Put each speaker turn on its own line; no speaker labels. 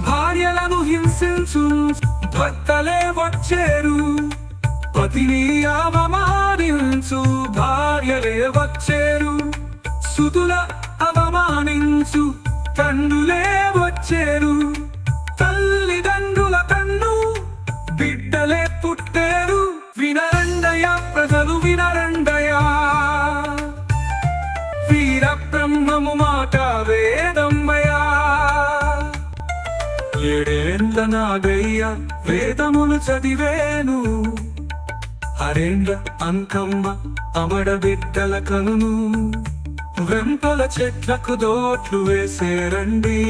భార్యలను హింసించు భర్తలే వచ్చేరు, పతిని అవమానించు భార్యలే వచ్చేరు, సుతుల అవమానించు తండ్రులే వచ్చేరు, తల్లిదండ్రుల కన్ను బిడ్డలే పుట్టేరు. వినరండయా ప్రజలు వినరండయా, వీర బ్రహ్మము మాట వేదమ్మయా. ఏడేండ్ల నాగయ్య వేదములు చదివేను, అరేండ్ల అంకమ్మ అమడ బిడ్డల కనును, వెంపల చెట్లకు దోట్లు వేసేరండి.